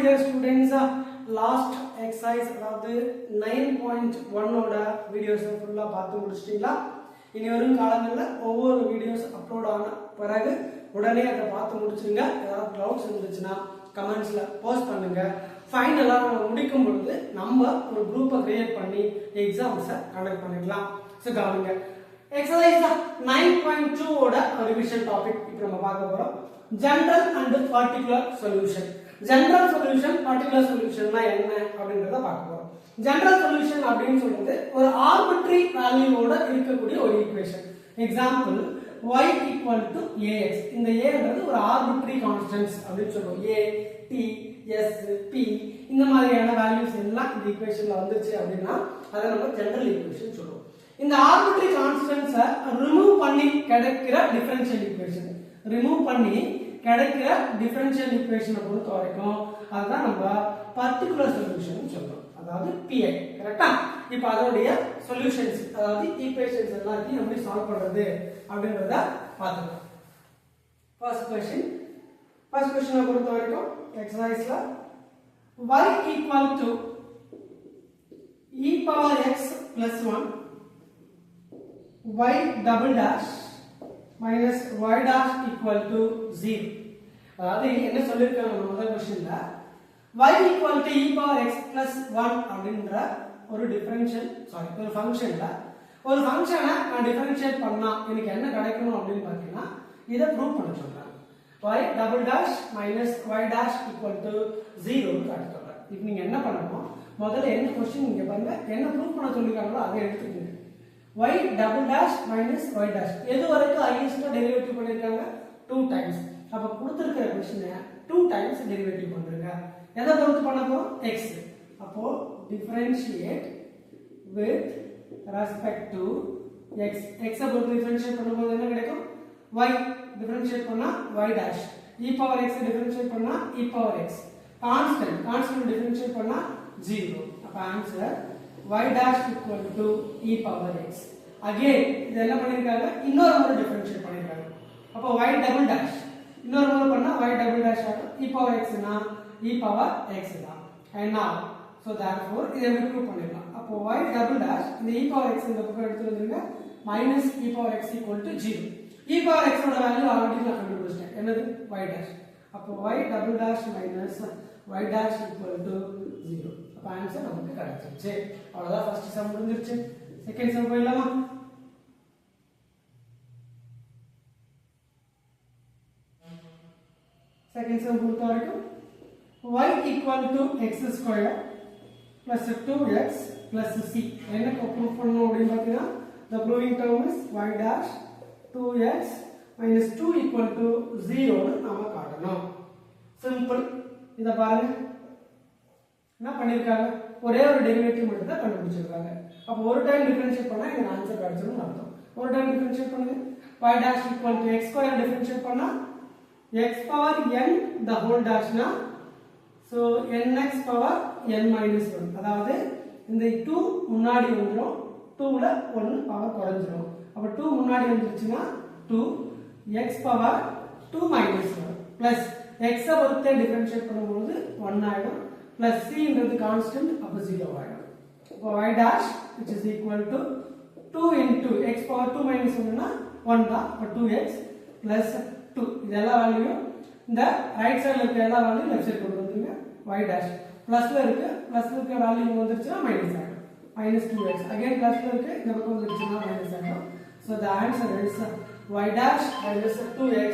dear students, last exercise அதாவது 9.1 ஓட videos ஃபுல்லா பார்த்து முடிச்சிட்டீங்களா? இனி வரும் காலங்களில் ஒவ்வொரு வீடியோஸ் அப்லோட் ஆன பிறகு உடனே அதை பார்த்து முடிச்சுங்க. ஏதாவது டவுட்ஸ் இருந்துச்சுன்னா கமெண்ட்ஸ்ல போஸ்ட் பண்ணுங்க. ஃபைனலா நம்ம முடிக்கும் பொழுது நம்ம ஒரு குரூப்பை கிரியேட் பண்ணி எக்ஸாம்ஸை கண்டக்ட் பண்ணிடலாம். ஸோ கவனிங்க, எக்ஸசைஸ் 9.2 ஓட ரிவிஷன் டாபிக் இப்போ நம்ம பார்க்க போறோம். General and particular solution. General solution, particular சொல்யூஷன்னா என்ன அப்படின்றத பார்க்க போறோம். ஜெனரல் சொல்யூஷன் அப்படின்னு சொல்றது ஒரு ஆர்பிட்ரரி வேல்யூவோட இருக்கக்கூடிய ஒரு equation. Example y equal to ax. இந்த a-ன்றது ஒரு ஆர்பிட்ரரி கான்ஸ்டன்ட்ஸ் அப்படின்னு சொல்றோம். a, t, s, p இந்த மாதிரியான வேல்யூஸ் எல்லாம் இந்த ஈக்குவேஷன்ல வந்துருச்சு அப்படின்னா அதை நம்ம ஜெனரல் ஈக்குவேஷன் சொல்றோம். இந்த ஆர்பிட்ரரி கான்ஸ்டன்ட்ஸை ரிமூவ் பண்ணி கிடைக்கிற டிஃபரன்ஷியல் ஈக்குவேஷன், ரிமூவ் பண்ணி கிடைக்கிற டிஃபரன்ஷியல் ஈக்குவேஷனை பொறுத்த வரைக்கும் அதுதான் நம்ம பர்டிகுலர் சொல்யூஷன் சொல்றோம். அதாவது PI. கரெக்டா? இப்போ அதோடைய சொல்யூஷன்ஸ், அதாவது ஈக்குவேஷன்ஸ் எல்லாத்தையும் எப்படி சால்வ் பண்றது அப்படின்றத பார்த்துக்கலாம். ஃபர்ஸ்ட் क्वेश्चन பொறுத்த வரைக்கும் எக்ஸசைஸ்ல y equal to e power x plus 1 y double dash minus y dash equal to 0. அதாவது என்ன சொல்லிருக்காங்க முதல் क्वेश्चनல y equal to e power x plus 1 அப்படிங்கற ஒரு டிஃபரன்ஷியல் ஒரு ஃபங்க்ஷன்ல ஒரு ஃபங்க்ஷனை நான் டிஃபரன்ஷியேட் பண்ணா எனக்கு என்ன கிடைக்கும் அப்படின்னு பார்த்தீங்கன்னா இதை ப்ரூவ் பண்ண சொல்றாங்க. y double dash minus y dash equal to 0 ன்னு காட்டுறாங்க. இப்போ நீங்க என்ன பண்ணணும், முதல்ல என்ன क्वेश्चन நீங்க பாருங்க, என்ன ப்ரூவ் பண்ண சொல்லிருக்காங்களோ அதை எடுத்துக்கங்க. y double dash minus y dash எது வரைக்கும் highest டெரிவேட்டிவ் பண்ணிருக்காங்க 2 டைம்ஸ். அப்ப கொடுத்திருக்கிற क्वेश्चனை 2 டைம்ஸ் டெரிவேட்டிவ் பண்றீங்க. எதை பொறுத்து பண்ண போறோம்? x. அப்போ differentiate with respect to x. x பொறுத்து differentiate பண்ணும்போது என்ன கிடைக்கும்? y differentiate பண்ணா y dash, e power x differentiate பண்ணா e power x, constant differentiate பண்ணா 0. அப்ப answer y dash equal to e power x. again இது என்ன பண்ணிருக்காங்க, இன்னொரு முறை டிஃபரன்ஷியேட் பண்ணிருக்காங்க. அப்ப y double dash இன்னொரு முறை பண்ணா y double dash ஆகும். e power x னா e power x தான். and now so therefore இதை ப்ரூவ் பண்ணிடலாம். அப்போ y double dash இந்த e power x இந்த பக்கம் எடுத்து வந்துருங்க, minus e power x equal to 0. e power x ஓட வேல்யூ ஆல்ரெடி நான் கண்டுபிடிச்சிட்டேன், என்னது y dash. அப்போ y double dash minus y dash equal to 0. அப்ப ஆன்சர் நமக்கு கிடைச்சிருச்சு. அவ்வளவுதான், ஃபர்ஸ்ட் சம் முடிஞ்சிருச்சு. செகண்ட் சம் போயிடலாமா? செகண்ட் சம் பொறுத்த வரைக்கும் y equal to x square plus 2x plus c. என்ன ப்ரூவ் பண்ணணும் அப்படின்னு பார்த்தீங்கன்னா the proving term is y dash 2x minus 2 equal to 0 ன்னு நாம காட்டணும். சிம்பிள். இத பாருங்க, என்ன பண்ணிருக்காங்க, ஒரே ஒரு டெரிவேட்டிவ் மட்டும் தான் கண்டுபிடிச்சிருக்காங்க. அப்ப ஒரு டைம் டிஃபரன்ஷியேட் பண்ணா இந்த ஆன்சர் கிடைச்சிரும் அர்த்தம். ஒரு டைம் டிஃபரன்ஷியேட் பண்ணுங்க, y dash equal to x square differentiate பண்ணா x power n the whole dash னா so nx power n minus 1. அதாவது இந்த 2 முன்னாடி வந்துரும், 2 ல 1 பவர் குறைஞ்சிரும். அப்ப 2 முன்னாடி வந்துருச்சுனா 2 x power 2 minus 1 plus x பொறுத்து டிஃபரன்ஷியேட் பண்ணும்போது 1 ஆயிடும், plus c ன்றது கான்ஸ்டன்ட், அப்ப 0 ஆயிடும். அப்ப y dash which is equal to 2 into x power 2 minus 1 னா 1 தான். அப்ப 2x plus 2 இதெல்லாம் வேல்யூ இந்த ரைட் சைடுல இருக்க எல்லா வேல்யூ லெஃப்ட் சைடு கொண்டு வந்துருங்க. y dash பிளஸ்ல இருக்க வேல்யூ வந்துருச்சுனா மைனஸ் ஆயிடும், minus 2x. again பிளஸ்ல இருக்கு, இந்த பக்கம் வந்துருச்சுனா மைனஸ் ஆயிடும். so the answer is y dash minus 2x